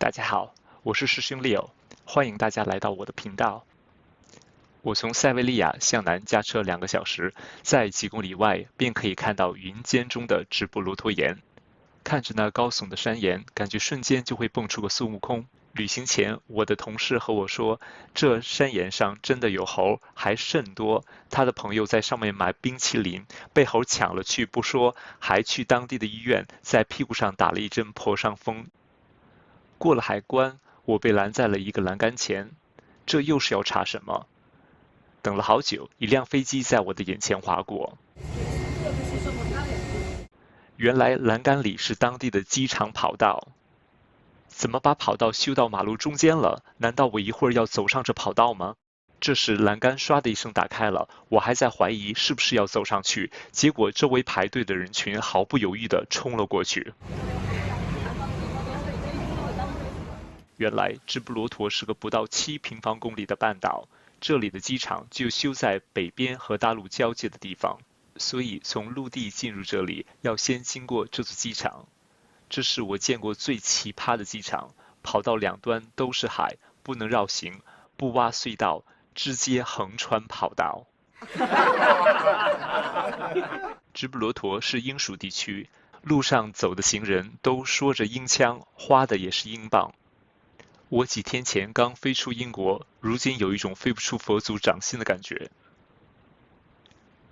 大家好，我是师兄 Leo，欢迎大家来到我的频道。我从塞维利亚向南驾车2个小时，在几公里外便可以看到云间中的直布罗陀岩。看着那高耸的山岩，感觉瞬间就会蹦出个孙悟空。旅行前，我的同事和我说，这山岩上真的有猴，还甚多。他的朋友在上面买冰淇淋，被猴抢了去不说，还去当地的医院，在屁股上打了一针破伤风。过了海关，我被拦在了一个栏杆前，这又是要查什么？等了好久，一辆飞机在我的眼前划过。原来栏杆里是当地的机场跑道。怎么把跑道修到马路中间了？难道我一会儿要走上这跑道吗？这时栏杆唰的一声打开了，我还在怀疑是不是要走上去，结果周围排队的人群毫不犹豫地冲了过去。原来直布罗陀是个不到7平方公里的半岛，这里的机场就修在北边和大陆交界的地方，所以从陆地进入这里要先经过这座机场。这是我见过最奇葩的机场，跑道两端都是海，不能绕行，不挖隧道，直接横穿跑道。直布罗陀是英属地区，路上走的行人都说着英腔，花的也是英镑。我几天前刚飞出英国，如今有一种飞不出佛祖掌心的感觉。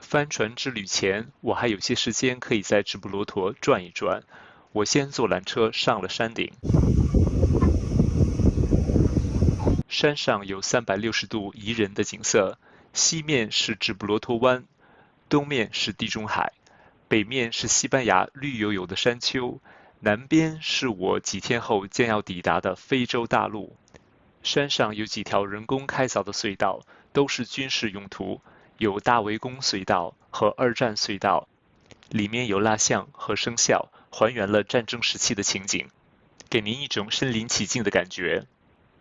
帆船之旅前，我还有些时间可以在直布罗陀转一转。我先坐缆车上了山顶，山上有360度宜人的景色，西面是直布罗陀湾，东面是地中海，北面是西班牙绿油油的山丘，南边是我几天后将要抵达的非洲大陆。山上有几条人工开凿的隧道，都是军事用途，有大围攻隧道和二战隧道，里面有蜡像和生肖，还原了战争时期的情景，给您一种身临其境的感觉。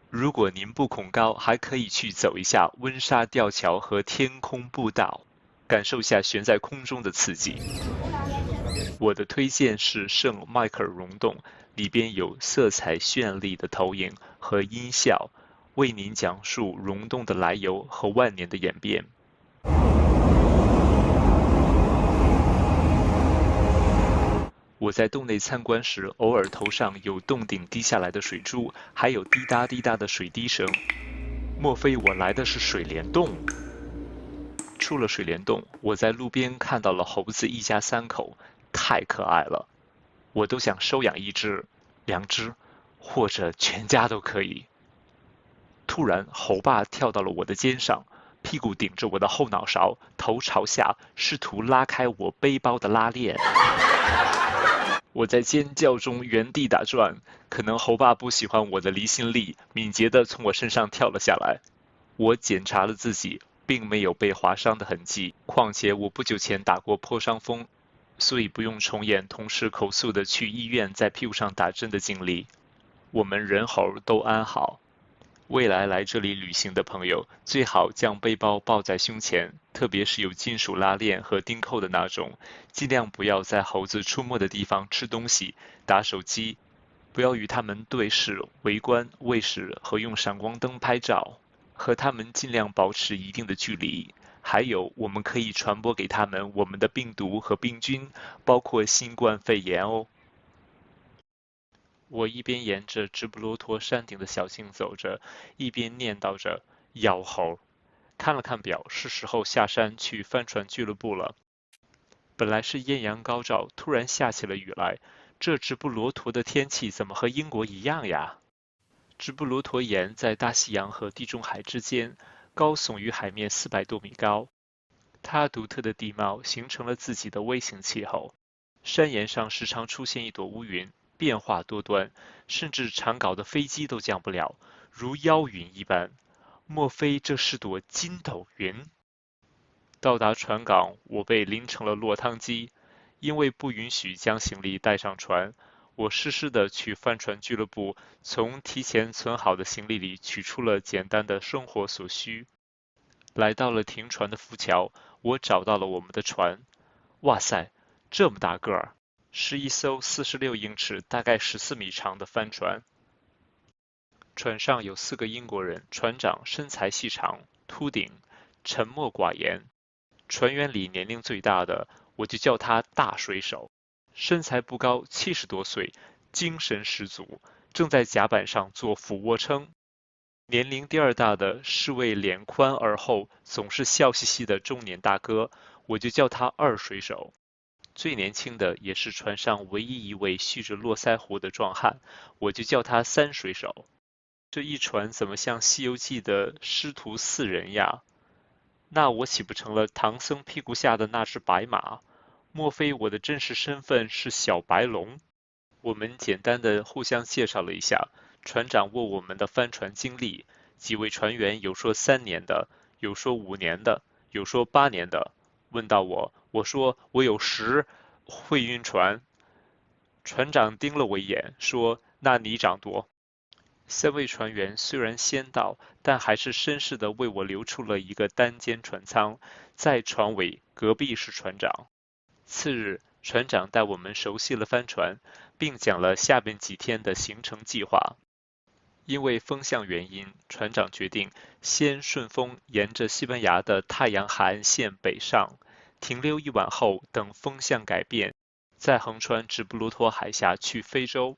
如果您不恐高，还可以去走一下温莎吊桥和天空步道，感受一下悬在空中的刺激。我的推荐是圣迈克尔溶洞，里边有色彩绚丽的投影和音效，为您讲述溶洞的来由和万年的演变。我在洞内参观时，偶尔头上有洞顶滴下来的水珠，还有滴答滴答的水滴声。莫非我来的是水帘洞？出了水帘洞，我在路边看到了猴子一家3口，太可爱了，我都想收养1只、2只，或者全家都可以。突然，猴爸跳到了我的肩上，屁股顶着我的后脑勺，头朝下，试图拉开我背包的拉链。我在尖叫中原地打转，可能猴爸不喜欢我的离心力，敏捷地从我身上跳了下来。我检查了自己，并没有被划伤的痕迹，况且我不久前打过破伤风，所以不用重演同事口诉的去医院在屁股上打针的经历。我们人猴都安好。未来来这里旅行的朋友，最好将背包抱在胸前，特别是有金属拉链和钉扣的那种，尽量不要在猴子出没的地方吃东西、打手机，不要与它们对视、围观、喂食和用闪光灯拍照，和它们尽量保持一定的距离。还有，我们可以传播给它们我们的病毒和病菌，包括新冠肺炎哦。我一边沿着直布罗陀山顶的小径走着，一边念叨着“妖猴”。看了看表，是时候下山去帆船俱乐部了。本来是艳阳高照，突然下起了雨来。这直布罗陀的天气怎么和英国一样呀？直布罗陀岩在大西洋和地中海之间，高耸于海面400多米高。它独特的地貌形成了自己的微型气候，山岩上时常出现一朵乌云，变化多端，甚至常搞的飞机都降不了，如妖云一般。莫非这是朵筋斗云？到达船港，我被拎成了落汤鸡，因为不允许将行李带上船。我湿湿的去帆船俱乐部，从提前存好的行李里取出了简单的生活所需。来到了停船的浮桥，我找到了我们的船。哇塞，这么大个儿，是一艘46英尺、大概14米长的帆船。船上有4个英国人，船长身材细长，秃顶，沉默寡言。船员里年龄最大的，我就叫他大水手。身材不高，70多岁，精神十足，正在甲板上做俯卧撑。年龄第2大的是位脸宽耳厚、总是笑嘻嘻的中年大哥，我就叫他二水手。最年轻的也是船上唯一一位蓄着络腮胡的壮汉，我就叫他三水手。这一船怎么像《西游记》的师徒4人呀？那我岂不成了唐僧屁股下的那只白马？莫非我的真实身份是小白龙？我们简单的互相介绍了一下，船长问我们的帆船经历，几位船员有说3年的，有说5年的，有说8年的。问到我，我说我有10，会晕船。船长盯了我一眼，说：“那你掌舵。”3位船员虽然先到，但还是绅士地为我留出了一个单间船舱，在船尾隔壁是船长。次日，船长带我们熟悉了帆船，并讲了下边几天的行程计划。因为风向原因，船长决定先顺风沿着西班牙的太阳海岸线北上，停留1晚后，等风向改变，再横穿直布罗陀海峡去非洲。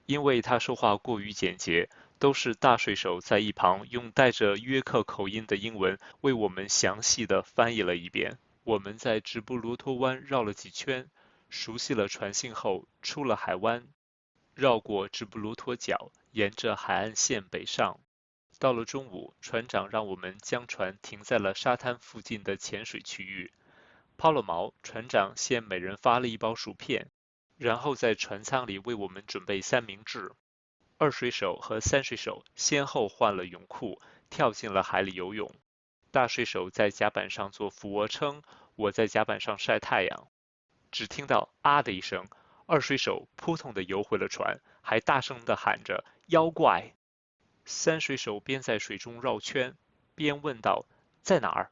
因为他说话过于简洁，都是大水手在一旁用带着约克口音的英文为我们详细的翻译了一遍。我们在直布罗陀湾绕了几圈，熟悉了船性后，出了海湾，绕过直布罗陀角，沿着海岸线北上。到了中午，船长让我们将船停在了沙滩附近的浅水区域。抛了锚，船长先每人发了1包薯片，然后在船舱里为我们准备三明治。二水手和三水手先后换了泳裤，跳进了海里游泳。大水手在甲板上做俯卧撑，我在甲板上晒太阳。只听到啊的一声，二水手扑通地游回了船，还大声地喊着妖怪。三水手边在水中绕圈，边问道在哪儿？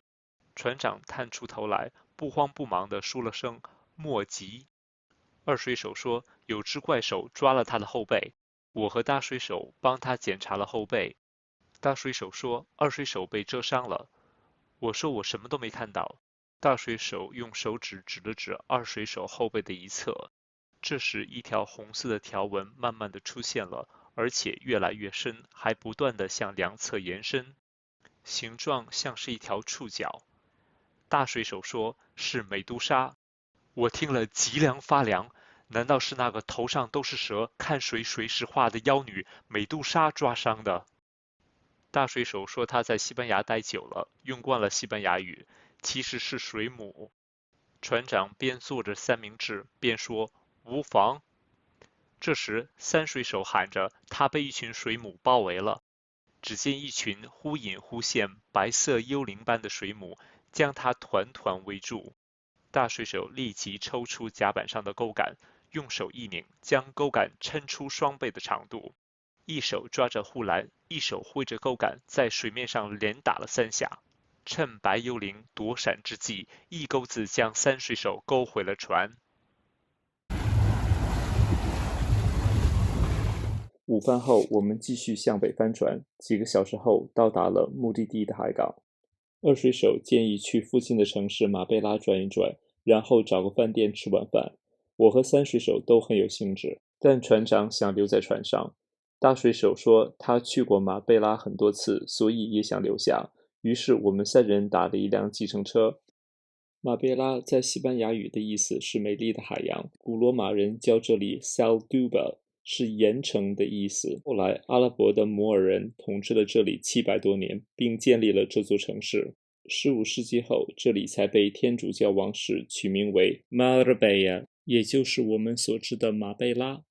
船长探出头来，不慌不忙地说了声莫急。二水手说有只怪手抓了他的后背，我和大水手帮他检查了后背。大水手说二水手被蛰伤了，我说我什么都没看到。大水手用手指指了指二水手后背的一侧，这时一条红色的条纹慢慢的出现了，而且越来越深，还不断的向两侧延伸，形状像是一条触角。大水手说是美杜莎，我听了脊梁发凉，难道是那个头上都是蛇、看谁水石画的妖女美杜莎抓伤的？大水手说他在西班牙待久了，用惯了西班牙语，其实是水母。船长边做着三明治边说无妨。这时三水手喊着他被一群水母包围了，只见一群忽隐忽现白色幽灵般的水母将他团团围住。大水手立即抽出甲板上的钩杆，用手一拧，将钩杆抻出双倍的长度，一手抓着护栏，一手挥着钩杆，在水面上连打了3下。趁白幽灵躲闪之际，一钩子将三水手勾回了船。午饭后，我们继续向北帆船，几个小时后到达了目的地的海港。二水手建议去附近的城市马贝拉转一转，然后找个饭店吃晚饭。我和三水手都很有兴致，但船长想留在船上。大水手说他去过马贝拉很多次，所以也想留下。于是我们3人打了一辆计程车。马贝拉在西班牙语的意思是美丽的海洋，古罗马人叫这里 Salduba， 是盐城的意思。后来阿拉伯的摩尔人统治了这里700多年，并建立了这座城市。15世纪后，这里才被天主教王室取名为 Marbella， 也就是我们所知的马贝拉。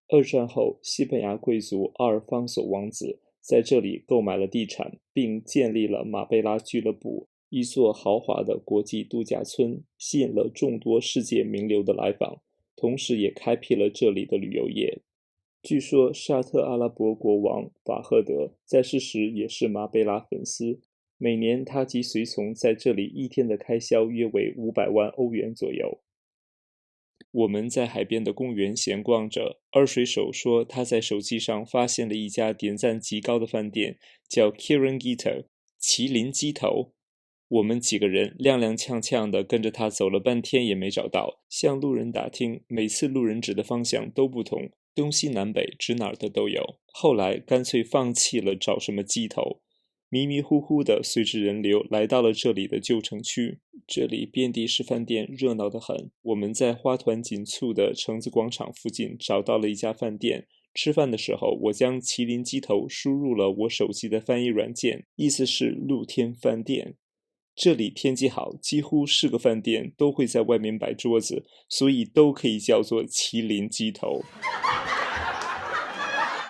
二战后，西班牙贵族阿尔方索王子在这里购买了地产，并建立了马贝拉俱乐部，一座豪华的国际度假村，吸引了众多世界名流的来访，同时也开辟了这里的旅游业。据说沙特阿拉伯国王法赫德在世时也是马贝拉粉丝，每年他及随从在这里1天的开销约为500万欧元左右。我们在海边的公园闲逛着，二水手说他在手机上发现了一家点赞极高的饭店，叫 Kirangita 麒麟鸡头。我们几个人踉踉跄跄地跟着他走了半天也没找到，向路人打听，每次路人指的方向都不同，东西南北指哪儿的都有。后来干脆放弃了找什么鸡头，迷迷糊糊的随着人流来到了这里的旧城区，这里遍地是饭店，热闹得很。我们在花团锦簇的橙子广场附近找到了一家饭店，吃饭的时候我将麒麟鸡头输入了我手机的翻译软件，意思是露天饭店。这里天气好，几乎是个饭店都会在外面摆桌子，所以都可以叫做麒麟鸡头。